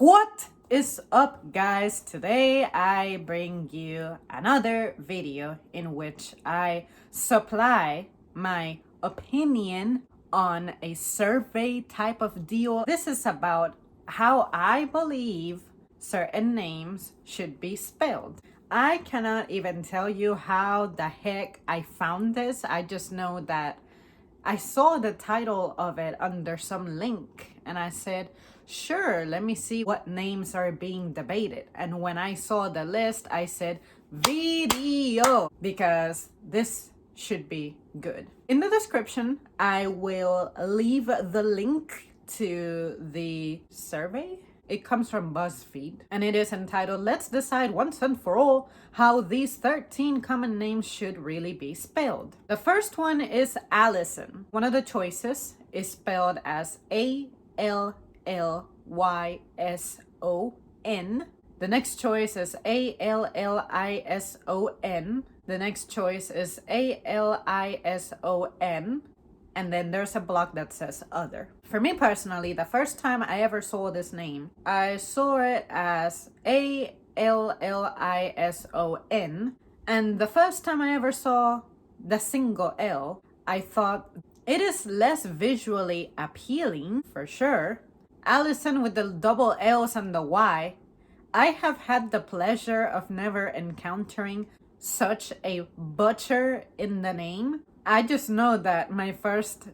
What is up, guys? Today I bring you another video in which I supply my opinion on a survey type of deal. This is about how I believe certain names should be spelled. I cannot even tell you how the heck I found this. I just know that I saw the title of it under some link and I said, sure, let me see what names are being debated. And when I saw the list, I said, video, because this should be good. In the description, I will leave the link to the survey. It comes from BuzzFeed and it is entitled, Let's Decide Once and For All How These 13 Common Names Should Really Be Spelled. The first one is Allison. One of the choices is spelled as Alllyson. The next choice is Allison. The next choice is Alison. And then there's a block that says other. For me personally, the first time I ever saw this name, I saw it as Allison. And the first time I ever saw the single L, I thought it is less visually appealing, for sure. Allison with the double L's and the Y. I have had the pleasure of never encountering such a butcher in the name. I just know that my first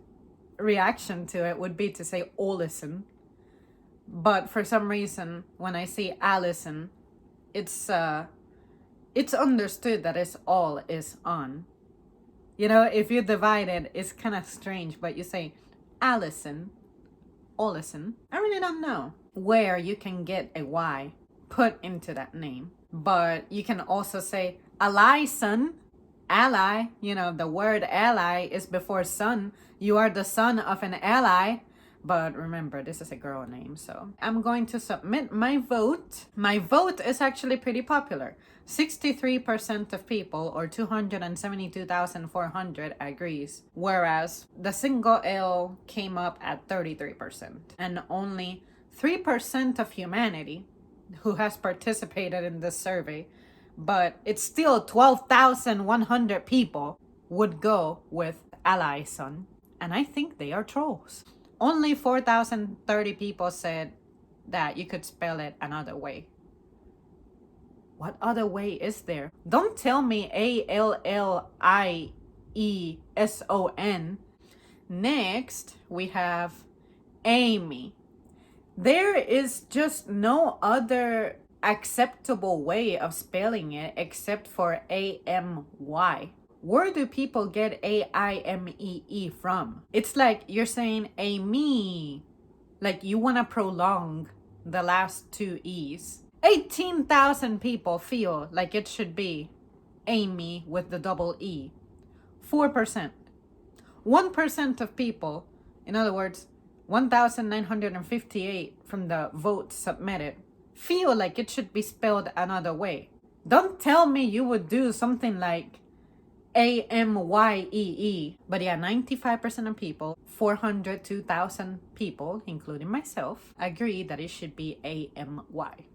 reaction to it would be to say Olison. But for some reason, when I see Allison, it's understood that it's all is on. You know, if you divide it, it's kind of strange, but you say Allison, Olison. I really don't know where you can get a Y put into that name. But you can also say Alison. Ally, you know, the word ally is before son. You are the son of an ally. But remember, this is a girl name, so I'm going to submit my vote. My vote is actually pretty popular. 63% of people, or 272,400, agrees. Whereas the single L came up at 33%. And only 3% of humanity who has participated in this survey, but it's still 12,100 people would go with Allison. And I think they are trolls. Only 4,030 people said that you could spell it another way. What other way is there? Don't tell me Allison. Next, we have Amy. There is just no other acceptable way of spelling it except for AMY. Where do people get AIMEE from? It's like you're saying Amy, like you want to prolong the last two E's. 18,000 people feel like it should be Amy with the double E. 4%. 1% of people, in other words, 1,958 from the votes submitted, feel like it should be spelled another way. Don't tell me you would do something like AMYEE. But yeah, 95% of people, 402,000 people, including myself, agree that it should be AMY.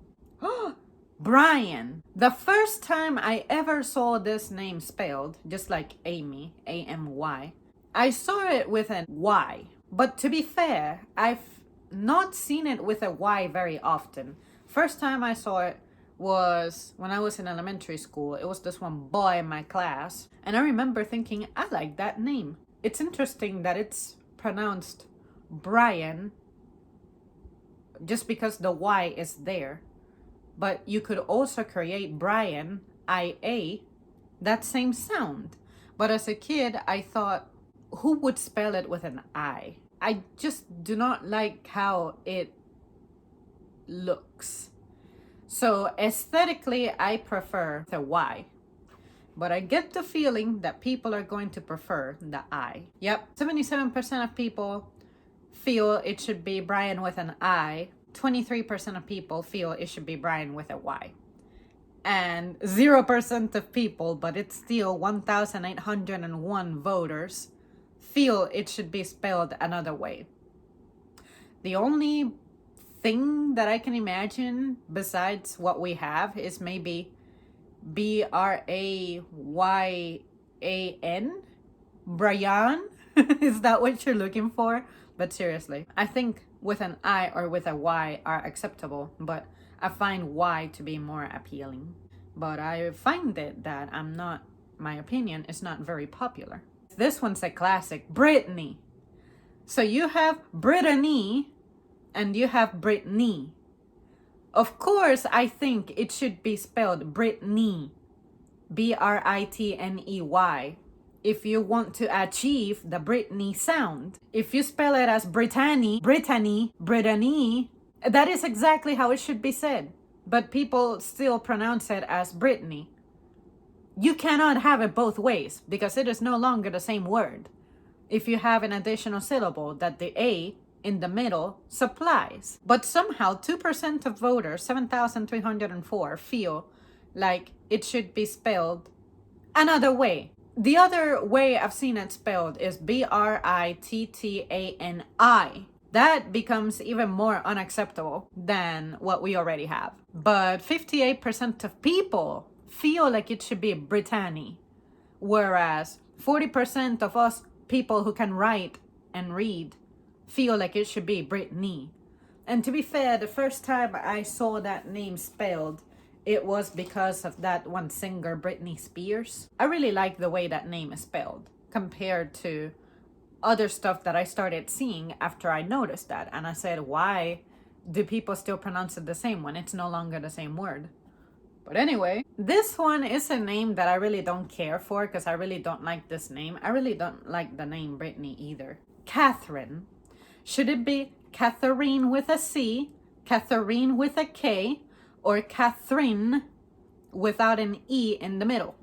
Brian. The first time I ever saw this name spelled, just like Amy, AMY, I saw it with an Y. But to be fair, I've not seen it with a Y very often. First time I saw it was when I was in elementary school. It was this one boy in my class. And I remember thinking, I like that name. It's interesting that it's pronounced Brian just because the Y is there. But you could also create Brian, IA, that same sound. But as a kid, I thought, who would spell it with an I? I just do not like how it looks. So aesthetically, I prefer the Y. But I get the feeling that people are going to prefer the I. Yep, 77% of people feel it should be Brian with an I. 23% of people feel it should be Brian with a Y. And 0% of people, but it's still 1,801 voters, feel it should be spelled another way. The only thing that I can imagine besides what we have is maybe Brayan? Brian? Is that what you're looking for? But seriously, I think with an I or with a Y are acceptable, but I find Y to be more appealing. But I find it that my opinion is not very popular. This one's a classic, Brittany. So you have Brittany and you have Brittany. Of course, I think it should be spelled Brittany, Britney, if you want to achieve the Britney sound. If you spell it as Brittany, that is exactly how it should be said. But people still pronounce it as Brittany. You cannot have it both ways because it is no longer the same word. If you have an additional syllable that the A in the middle supplies. But somehow 2% of voters, 7,304, feel like it should be spelled another way. The other way I've seen it spelled is Brittani. That becomes even more unacceptable than what we already have. But 58% of people feel like it should be Brittany, whereas 40% of us people who can write and read feel like it should be Brittany. And to be fair, the first time I saw that name spelled, it was because of that one singer, Britney Spears. I really like the way that name is spelled compared to other stuff that I started seeing after I noticed that. And I said, why do people still pronounce it the same when it's no longer the same word? But anyway, this one is a name that I really don't care for because I really don't like this name. I really don't like the name Brittany either. Catherine. Should it be Catherine with a C, Catherine with a K, or Catherine without an E in the middle?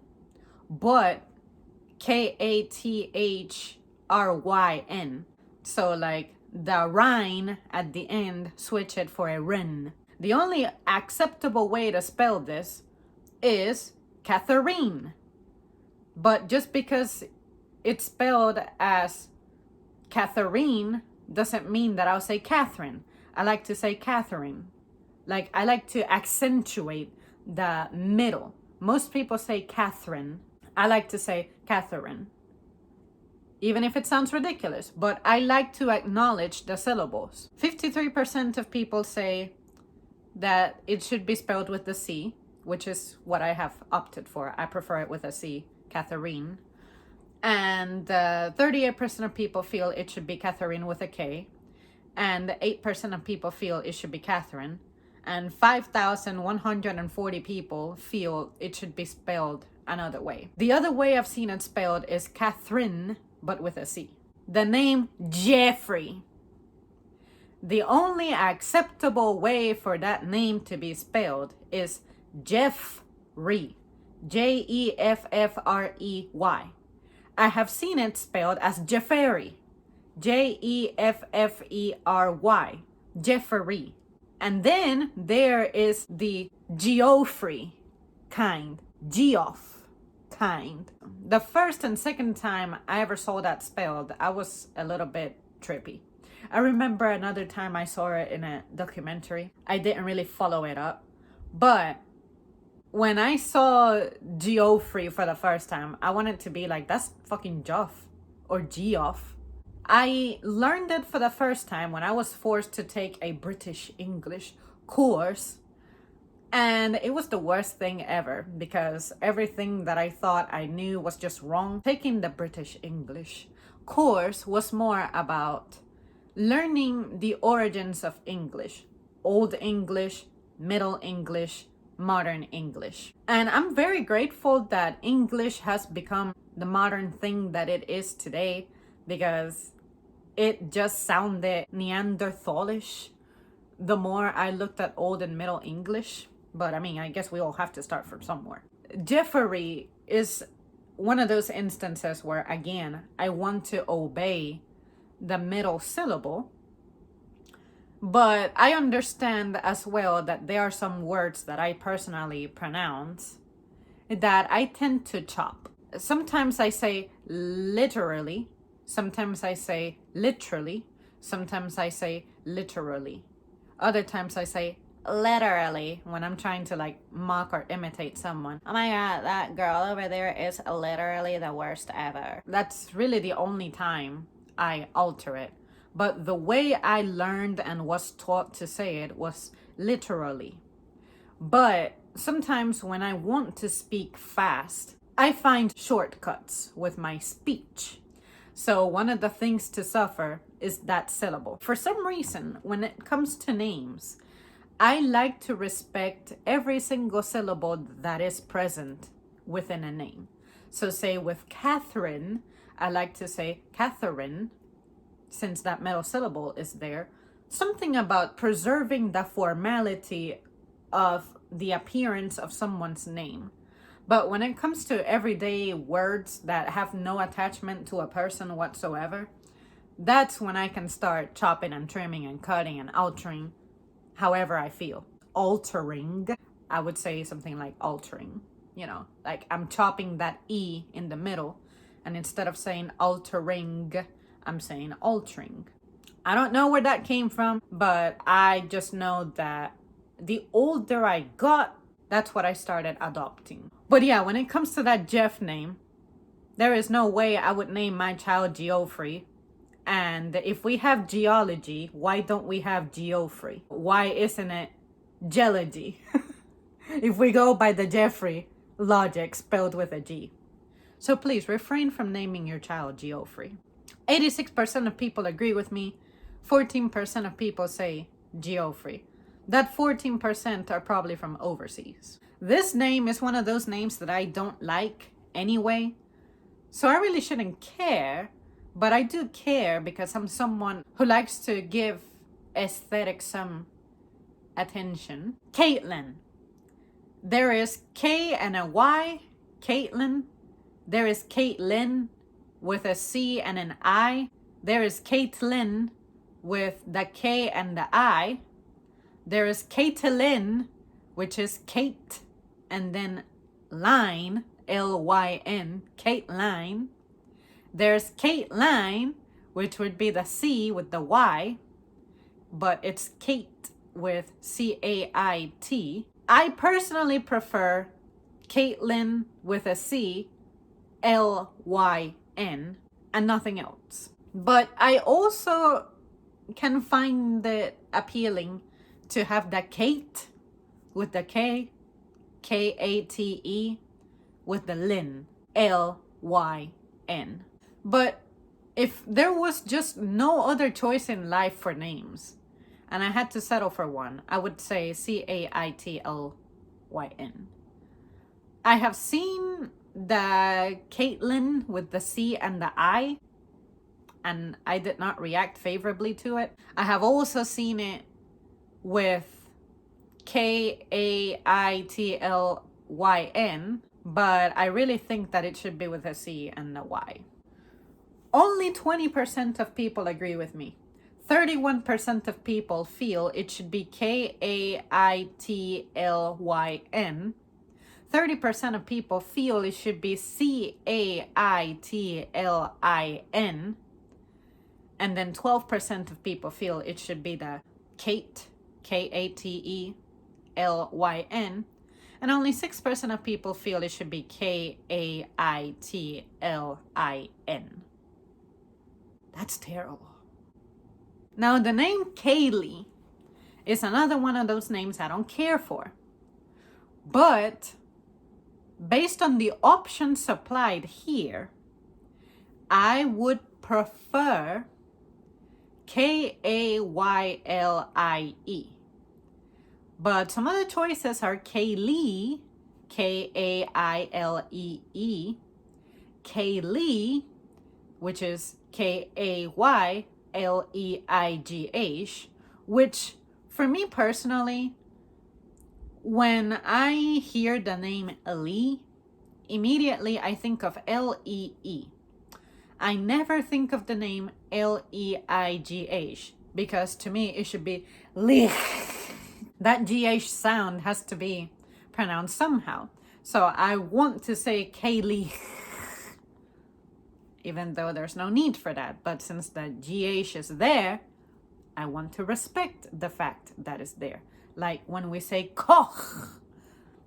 But Kathryn. So like the Rhine at the end, switch it for a Rin. The only acceptable way to spell this is Catherine. But just because it's spelled as Catherine doesn't mean that I'll say Catherine. I like to say Catherine. Like, I like to accentuate the middle. Most people say Catherine. I like to say Catherine. Even if it sounds ridiculous, but I like to acknowledge the syllables. 53% of people say that it should be spelled with the C, which is what I have opted for. I prefer it with a C, Catherine. And 38% of people feel it should be Catherine with a K. And 8% of people feel it should be Catherine. And 5,140 people feel it should be spelled another way. The other way I've seen it spelled is Catherine, but with a C. The name Jeffrey. The only acceptable way for that name to be spelled is Jeffrey. Jeffrey. I have seen it spelled as Jeffrey. Jeffrey. Jeffrey. And then there is the Geoffrey kind. Geoff kind. The first and second time I ever saw that spelled, I was a little bit trippy. I remember another time I saw it in a documentary. I didn't really follow it up. But when I saw Geoffrey for the first time, I wanted to be like, that's fucking Joff or Geoff. I learned it for the first time when I was forced to take a British English course. And it was the worst thing ever because everything that I thought I knew was just wrong. Taking the British English course was more about learning the origins of English. Old English, Middle English, Modern English. And I'm very grateful that English has become the modern thing that it is today because it just sounded Neanderthalish the more I looked at Old and Middle English. But I mean, I guess we all have to start from somewhere. Jeffrey is one of those instances where, again, I want to obey the middle syllable. But I understand as well that there are some words that I personally pronounce that I tend to chop. Sometimes I say literally. Sometimes I say literally. Sometimes I say literally. Other times I say literally when I'm trying to like mock or imitate someone. Oh my god, that girl over there is literally the worst ever. That's really the only time I alter it. But the way I learned and was taught to say it was literally. But sometimes when I want to speak fast, I find shortcuts with my speech. So one of the things to suffer is that syllable. For some reason, when it comes to names, I like to respect every single syllable that is present within a name. So say with Catherine, I like to say Catherine, since that middle syllable is there. Something about preserving the formality of the appearance of someone's name. But when it comes to everyday words that have no attachment to a person whatsoever, that's when I can start chopping and trimming and cutting and altering however I feel. Altering, I would say something like altering, like I'm chopping that E in the middle. And instead of saying altering, I'm saying altering. I don't know where that came from, but I just know that the older I got, that's what I started adopting. But yeah, when it comes to that Jeff name, there is no way I would name my child Geoffrey. And if we have geology, why don't we have Geoffrey? Why isn't it geology? If we go by the Jeffrey logic spelled with a G. So please refrain from naming your child Geoffrey. 86% of people agree with me. 14% of people say Geoffrey. That 14% are probably from overseas. This name is one of those names that I don't like anyway. So I really shouldn't care, but I do care because I'm someone who likes to give aesthetic some attention. Caitlyn. There is K and a Y, Caitlyn. There is Caitlyn with a C and an I. There is Caitlyn with the K and the I. There is Caitlyn, which is Kate and then line, Lyn, Caitlyn. There's Caitlyn, which would be the C with the Y, but it's Kate with Cait. I personally prefer Caitlyn with a C, Lyn, and nothing else. But I also can find it appealing to have the Kate with the K, Kate, with the Lyn, Lyn. But if there was just no other choice in life for names, and I had to settle for one, I would say Caitlyn. I have seen the Caitlyn with the C and the I, and I did not react favorably to it. I have also seen it with Kaitlyn, but I really think that it should be with a C and a Y. Only 20% of people agree with me. 31% of people feel it should be Kaitlyn. 30% of people feel it should be Caitlyn. And then 12% of people feel it should be the Kate, Katelyn. And only 6% of people feel it should be Kaitlyn. That's terrible. Now, the name Kaylee is another one of those names I don't care for. But based on the options supplied here, I would prefer Kayle. But some other choices are Kaylee, Kailee, Kaylee, which is Kayleigh, which for me personally, when I hear the name Lee, immediately I think of Lee. I never think of the name Leigh, because to me it should be Lee. That GH sound has to be pronounced somehow. So I want to say Kaylee, even though there's no need for that. But since the GH is there, I want to respect the fact that it's there. Like when we say koch,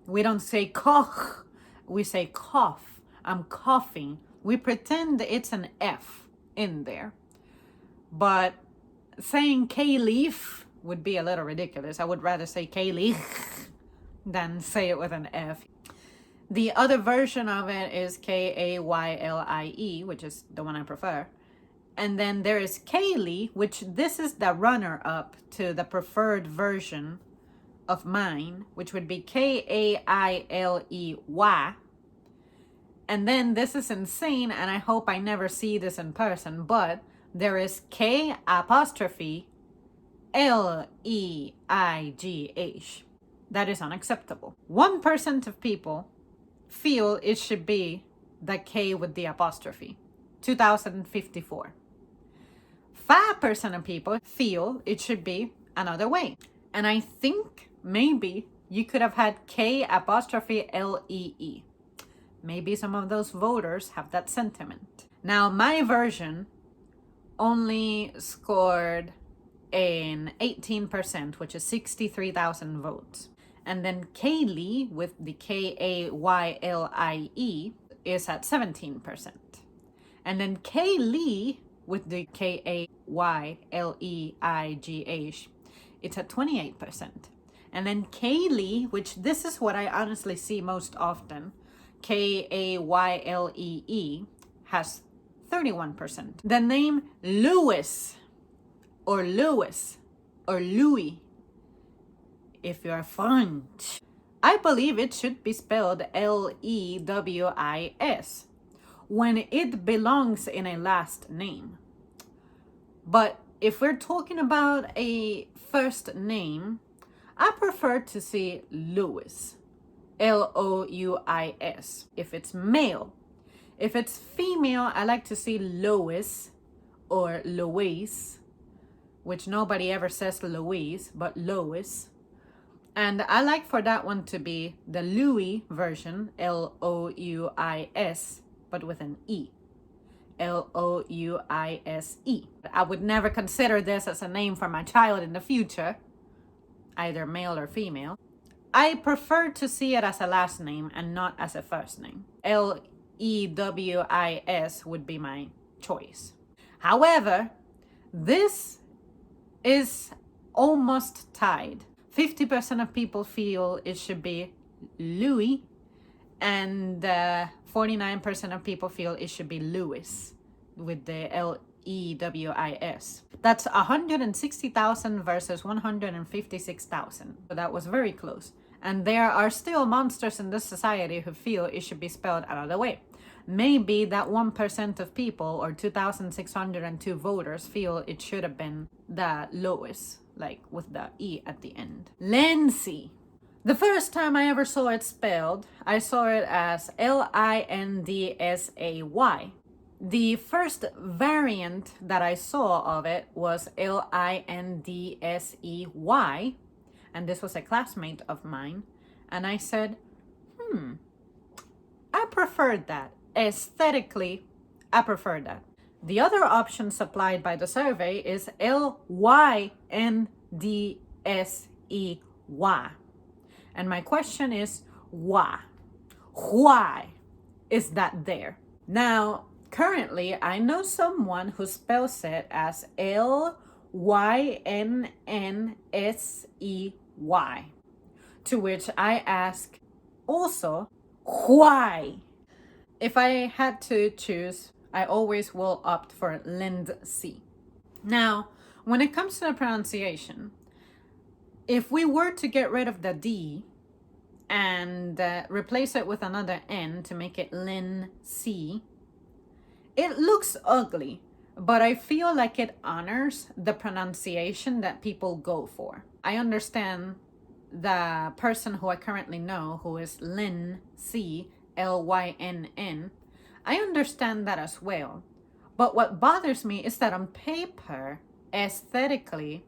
we don't say koch, we say cough. I'm coughing. We pretend it's an F in there. But saying Kaylee would be a little ridiculous. I would rather say Kaylee than say it with an F. The other version of it is Kaylie, which is the one I prefer. And then there is Kaylee, which this is the runner-up to the preferred version of mine, which would be Kailey. And then this is insane, and I hope I never see this in person, but there is K apostrophe Leigh. That is unacceptable. 1% of people feel it should be the K with the apostrophe. 2054. 5% of people feel it should be another way. And I think maybe you could have had K apostrophe Lee. Maybe some of those voters have that sentiment. Now, my version only scored an 18%, which is 63,000 votes. And then Kaylee with the Kaylie is at 17%. And then Kaylee with the Kayleigh, it's at 28%. And then Kaylee, which this is what I honestly see most often, Kaylee has 31%. The name Louis or Louis, if you're French, I believe it should be spelled Lewis when it belongs in a last name. But if we're talking about a first name, I prefer to see Louis, Louis, if it's male. If it's female, I like to see Lois or Louise, which nobody ever says Louise, but Lois. And I like for that one to be the Louis version, Louis, but with an E. Louise. I would never consider this as a name for my child in the future, either male or female. I prefer to see it as a last name and not as a first name. Lewis would be my choice. However, this is almost tied. 50% of people feel it should be Louis, and 49% of people feel it should be Louis with the Levis. That's 160,000 versus 156,000. So that was very close. And there are still monsters in this society who feel it should be spelled another way. Maybe that 1% of people, or 2,602 voters, feel it should have been the Lois, like with the E at the end. Lindsay. The first time I ever saw it spelled, I saw it as Lindsay. The first variant that I saw of it was Lindsey, and this was a classmate of mine, and I said, I preferred that. Aesthetically, I prefer that. The other option supplied by the survey is Lyndsey. And my question is, why? Why is that there? Now, currently, I know someone who spells it as Lynnsey, to which I ask also, why? If I had to choose, I always will opt for Lindsay. Now, when it comes to the pronunciation, if we were to get rid of the D and replace it with another N to make it Lindsay, it looks ugly, but I feel like it honors the pronunciation that people go for. I understand the person who I currently know, who is Lindsay, Lynn. I understand that as well. But what bothers me is that on paper, aesthetically,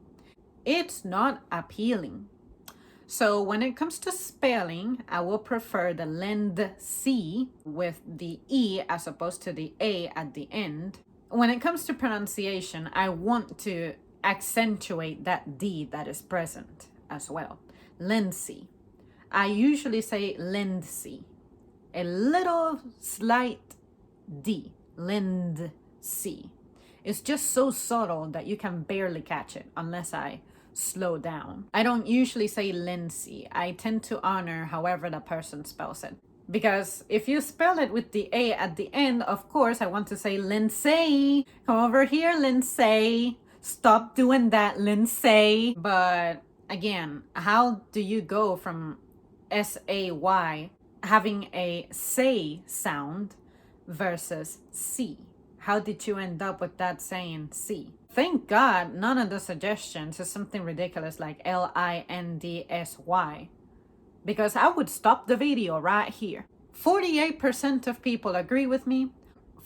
it's not appealing. So when it comes to spelling, I will prefer the Lindsay with the E as opposed to the A at the end. When it comes to pronunciation, I want to accentuate that D that is present as well. Lindsay. I usually say Lindsay. A little slight D. Lindsay. It's just so subtle that you can barely catch it unless I slow down. I don't usually say Lindsay. I tend to honor however the person spells it. Because if you spell it with the A at the end, of course, I want to say Lindsay. Come over here, Lindsay. Stop doing that, Lindsay. But again, how do you go from S-A-Y having a say sound versus C? How did you end up with that saying C? Thank God none of the suggestions is something ridiculous like Lindsy. Because I would stop the video right here. 48% of people agree with me.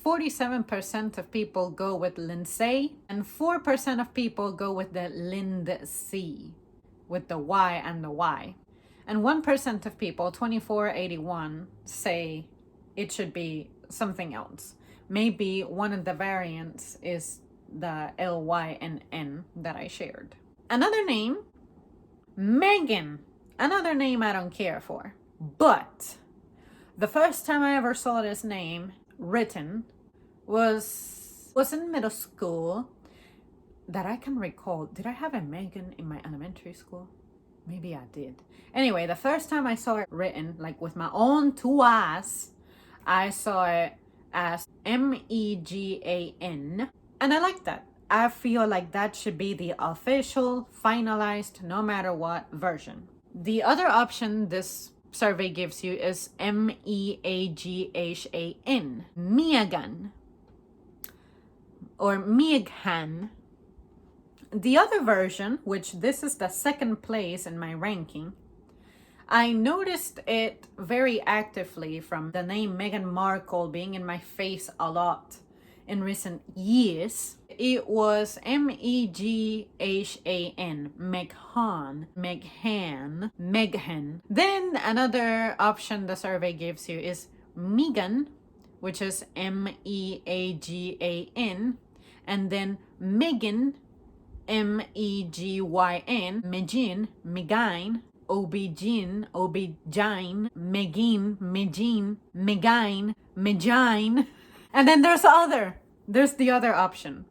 47% of people go with Lindsay. And 4% of people go with the Lindsay. With the Y and the Y. And 1% of people, 2481, say it should be something else. Maybe one of the variants is the L-Y-N-N that I shared. Another name, Megan. Another name I don't care for. But the first time I ever saw this name written was in middle school that I can recall. Did I have a Megan in my elementary school? Maybe I did. Anyway, the first time I saw it written, like with my own two eyes, I saw it as Megan. And I like that. I feel like that should be the official, finalized, no matter what version. The other option this survey gives you is Meaghan. Meaghan. Or Meaghan. The other version, which this is the second place in my ranking, I noticed it very actively from the name Meghan Markle being in my face a lot in recent years. It was Meghan, Meghan. Then another option the survey gives you is Megan, which is Meagan, and then Megan, Megyn, Megyn, Obigin, Megin, Megine. And then there's the other option.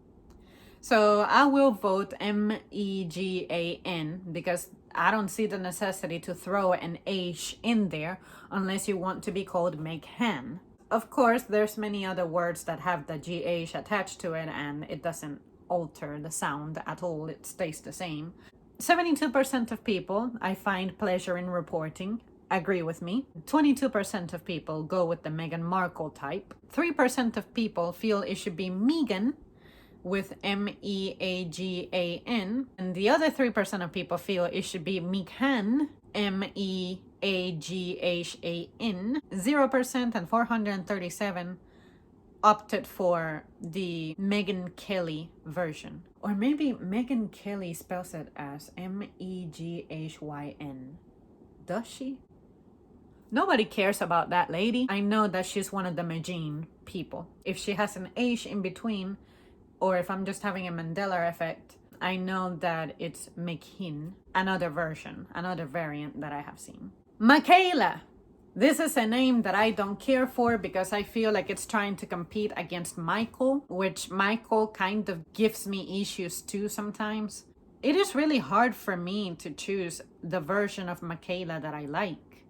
So I will vote Megan because I don't see the necessity to throw an H in there unless you want to be called Meghan. Of course, there's many other words that have the GH attached to it and it doesn't alter the sound at all. It stays the same. 72% of people I find pleasure in reporting agree with me. 22% of people go with the Meghan Markle type. 3% of people feel it should be Megan with Meagan. And the other 3% of people feel it should be Meghan, Meaghan. 0% and 437 opted for the Megyn Kelly version. Or maybe Megyn Kelly spells it as Meghyn. Does she? Nobody cares about that lady. I know that she's one of the Megyn people. If she has an H in between, or if I'm just having a Mandela effect, I know that it's Megyn, another version, another variant that I have seen. Michaela. This is a name that I don't care for because I feel like it's trying to compete against Michael, which Michael kind of gives me issues too sometimes. It is really hard for me to choose the version of Michaela that I like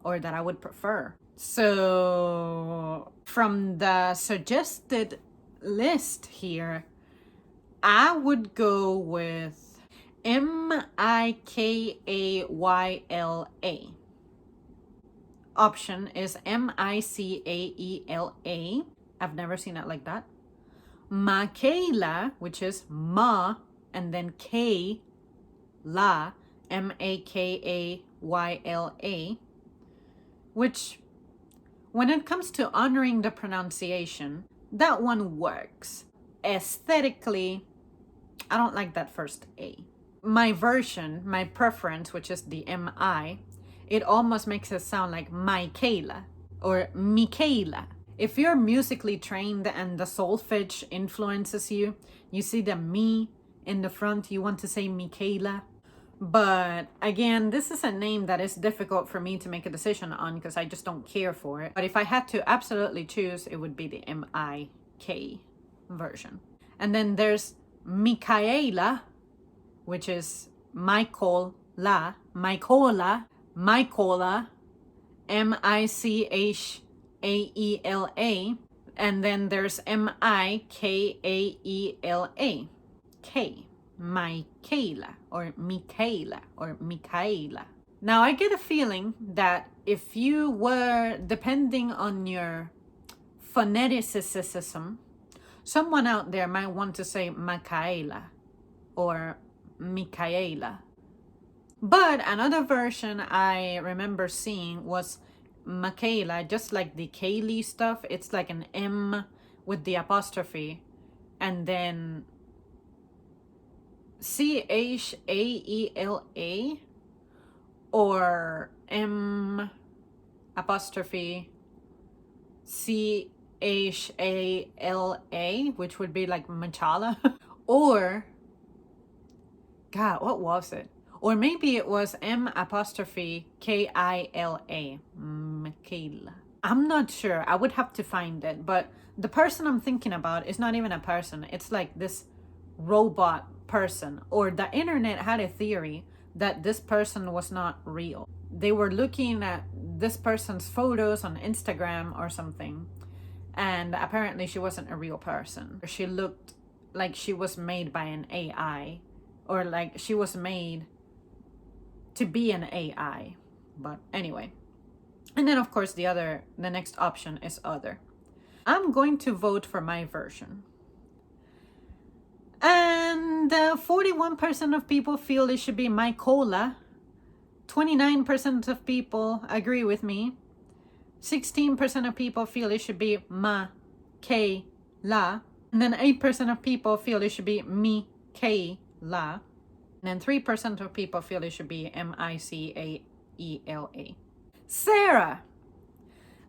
or that I would prefer. So from the suggested list here, I would go with Mikaela. Option is Micaela. I've never seen it like that. Michaela, which is Ma and then K La, Makayla, which when it comes to honoring the pronunciation, that one works. Aesthetically, I don't like that first A. My version, my preference, which is the MI, it almost makes it sound like Michaela or Michaela. If you're musically trained and the solfege influences you, you see the me in the front, you want to say Michaela. But again, this is a name that is difficult for me to make a decision on because I just don't care for it. But if I had to absolutely choose, it would be the M-I-K version. And then there's Michaela, which is Michaela, M-I-C-H-A-E-L-A. And then there's M-I-K-A-E-L-A, K, Michaela or Michaela. Now I get a feeling that if you were, depending on your phoneticism, someone out there might want to say Michaela or Michaela. But another version I remember seeing was Michaela, just like the Kaylee stuff. It's like an M with the apostrophe and then C-H-A-E-L-A or M apostrophe C-H-A-L-A, which would be like Machala. Or, God, what was it? Or maybe it was M apostrophe K-I-L-A, Michaela. I'm not sure. I would have to find it. But the person I'm thinking about is not even a person. It's like this robot person. Or the internet had a theory that this person was not real. They were looking at this person's photos on Instagram or something. And apparently she wasn't a real person. She looked like she was made by an AI. Or like she was made to be an AI. But anyway. And then of course the next option is other. I'm going to vote for my version. And 41% of people feel it should be Michaela. 29% of people agree with me. 16% of people feel it should be Ma-K-La. And then 8% of people feel it should be Mi-K-La. And then 3% of people feel it should be M-I-C-A-E-L-A. Sarah.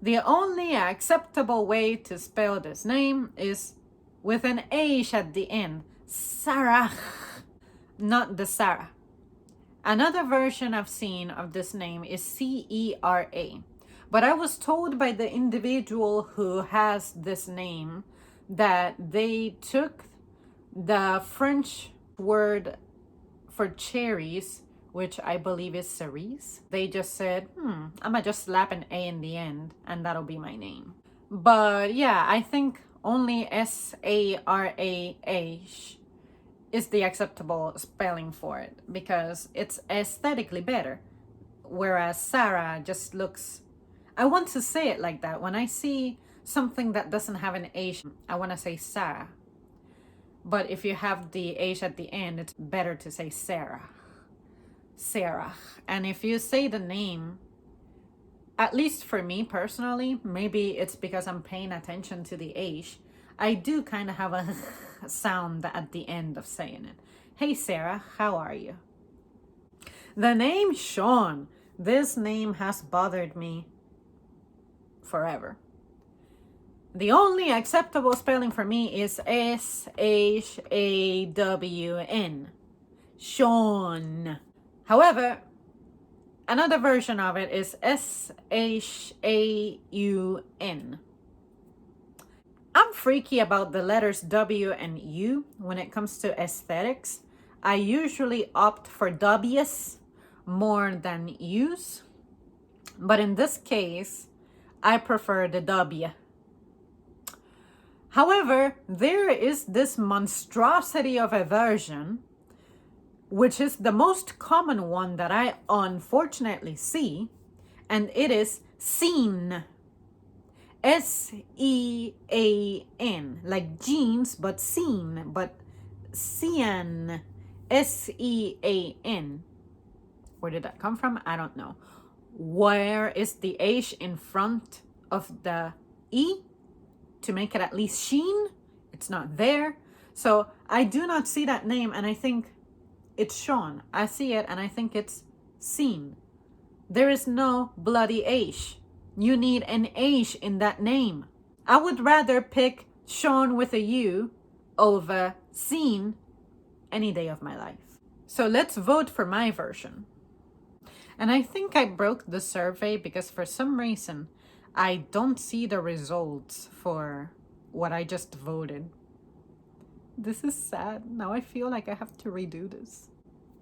The only acceptable way to spell this name is with an H at the end. Sarah. Not the Sarah. Another version I've seen of this name is C-E-R-A. But I was told by the individual who has this name that they took the French word for cherries, which I believe is cerise. They just said, I'm gonna just slap an A in the end and that'll be my name. But yeah, I think only S-A-R-A-H is the acceptable spelling for it because it's aesthetically better. Whereas Sarah just looks, I want to say it like that. When I see something that doesn't have an H, I want to say Sarah. But if you have the H at the end, it's better to say Sarah. Sarah. And if you say the name, at least for me personally, maybe it's because I'm paying attention to the H, I do kind of have a sound at the end of saying it. Hey Sarah, how are you? The name Sean. This name has bothered me forever. The only acceptable spelling for me is S-H-A-W-N. Sean. However, another version of it is S-H-A-U-N. I'm freaky about the letters W and U when it comes to aesthetics. I usually opt for W's more than U's. But in this case, I prefer the W. However, there is this monstrosity of a version, which is the most common one that I unfortunately see, and it is Sean. S-E-A-N, like jeans, but Sean, but Sean, S-E-A-N. Where did that come from? I don't know. Where is the H in front of the E to make it at least Sheen? It's not there. So I do not see that name and I think it's Sean. I see it and I think it's Sean. There is no bloody H. You need an H in that name. I would rather pick Sean with a U over Sean any day of my life. So let's vote for my version. And I think I broke the survey because for some reason I don't see the results for what I just voted. This is sad. Now I feel like I have to redo this.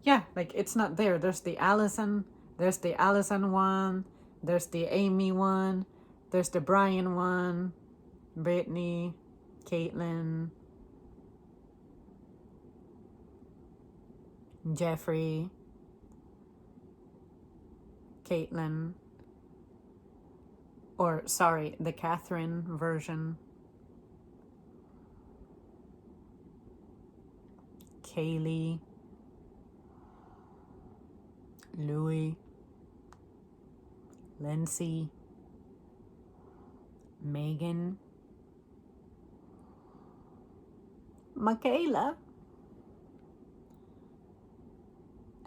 Yeah, like it's not there. There's the Allison one, there's the Amy one, there's the Brian one, Brittany, Caitlyn, Jeffrey, Caitlyn, or sorry, the Catherine version, Kaylee, Louis, Lindsay, Megan, Michaela.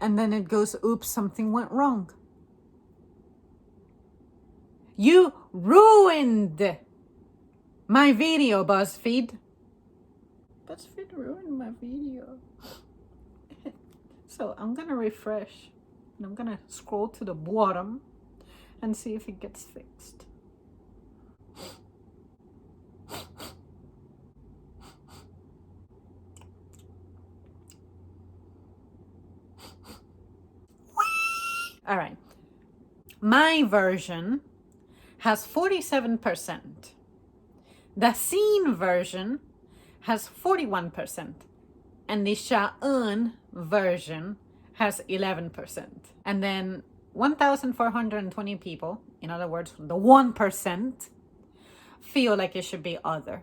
And then it goes, oops, something went wrong. You ruined my video, BuzzFeed. BuzzFeed ruined my video. So I'm gonna refresh and I'm gonna scroll to the bottom and see if it gets fixed. All right. My version has 47%. The scene version has 41%. And the Sha'un version has 11%. And then 1,420 people, in other words, the 1%, feel like it should be other.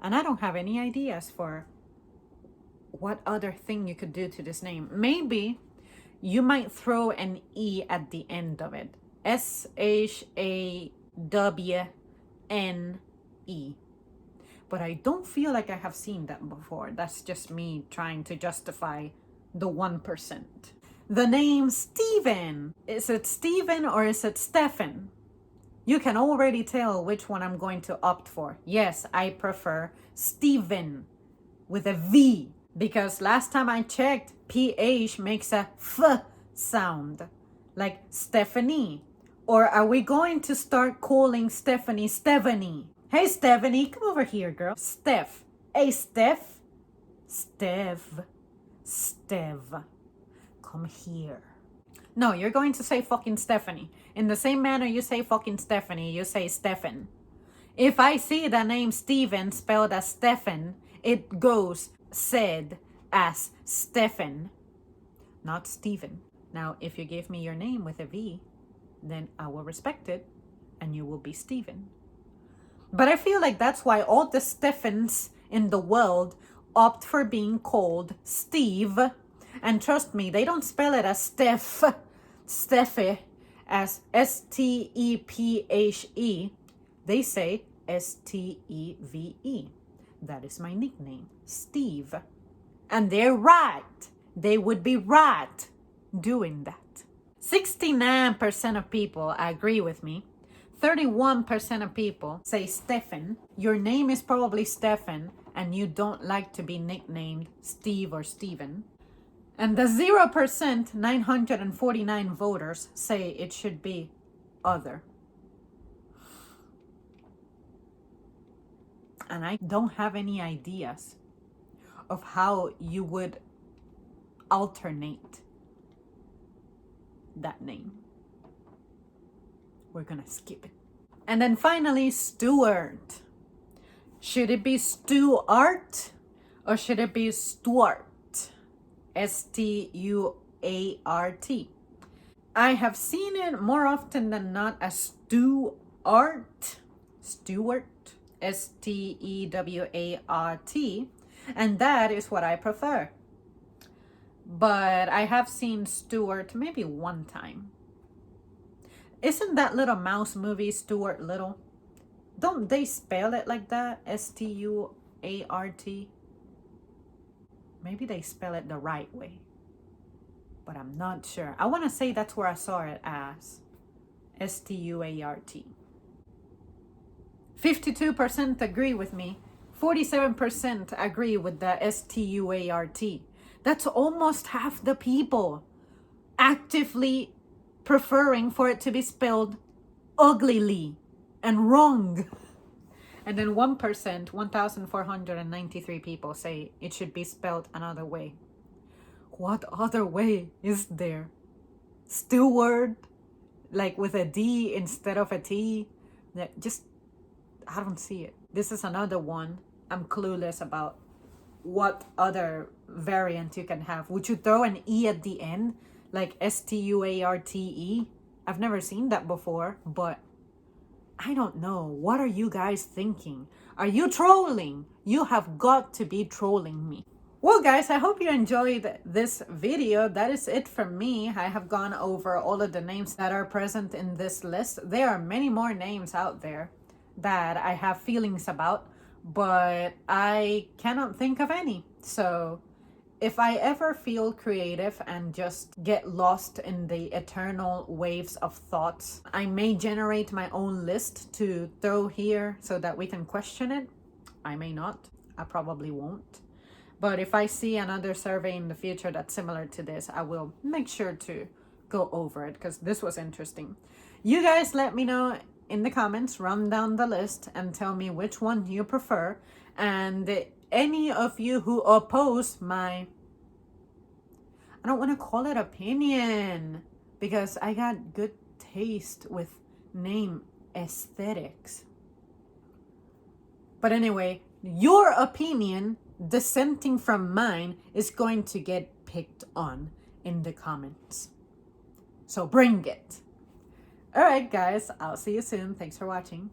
And I don't have any ideas for what other thing you could do to this name. Maybe you might throw an E at the end of it. SHAWNE. But I don't feel like I have seen that before. That's just me trying to justify the 1%. The name Steven. Is it Steven or is it Stefan? You can already tell which one I'm going to opt for. Yes, I prefer Steven with a V. Because last time I checked, PH makes a F sound. Like Stephanie. Or are we going to start calling Stephanie Stephanie? Hey Stephanie, come over here, girl. Steph. Hey Steph. Stev. Come here. No, you're going to say fucking Stephanie. In the same manner you say fucking Stephanie, you say Stefan. If I see the name Steven spelled as Stefan, it goes said as Stefan, not Steven. Now, if you give me your name with a V, then I will respect it and you will be Steven. But I feel like that's why all the Stefans in the world opt for being called Steve. And trust me, they don't spell it as Steffe, as Stephe. They say Steve. That is my nickname, Steve. And they're right. They would be right doing that. 69% of people agree with me. 31% of people say Stefan. Your name is probably Stefan and you don't like to be nicknamed Steve or Steven. And the 0%, 949 voters, say it should be other. And I don't have any ideas of how you would alternate that name. We're gonna skip it. And then finally, Stuart. Should it be Stuart or should it be Stuart? Stuart. I have seen it more often than not as Stuart. Stewart. Stewart. And that is what I prefer. But I have seen Stuart maybe one time. Isn't that little mouse movie Stuart Little? Don't they spell it like that? Stuart? Maybe they spell it the right way. But I'm not sure. I want to say that's where I saw it as. Stuart. 52% agree with me. 47% agree with the STUART. That's almost half the people actively preferring for it to be spelled uglily and wrong. And then 1%, 1,493 people say it should be spelled another way. What other way is there? Steward, like with a D instead of a T? Just, I don't see it. This is another one. I'm clueless about what other variant you can have. Would you throw an E at the end? Like STUARTE? I've never seen that before, but I don't know. What are you guys thinking? Are you trolling? You have got to be trolling me. Well, guys, I hope you enjoyed this video. That is it from me. I have gone over all of the names that are present in this list. There are many more names out there that I have feelings about, but I cannot think of any. So if I ever feel creative and just get lost in the eternal waves of thoughts, I may generate my own list to throw here so that we can question it. I may not. I probably won't. But if I see another survey in the future that's similar to this, I will make sure to go over it because this was interesting. You guys let me know in the comments, run down the list and tell me which one you prefer. And any of you who oppose my, I don't want to call it opinion because I got good taste with name aesthetics. But anyway, your opinion dissenting from mine is going to get picked on in the comments. So bring it. All right, guys, I'll see you soon. Thanks for watching.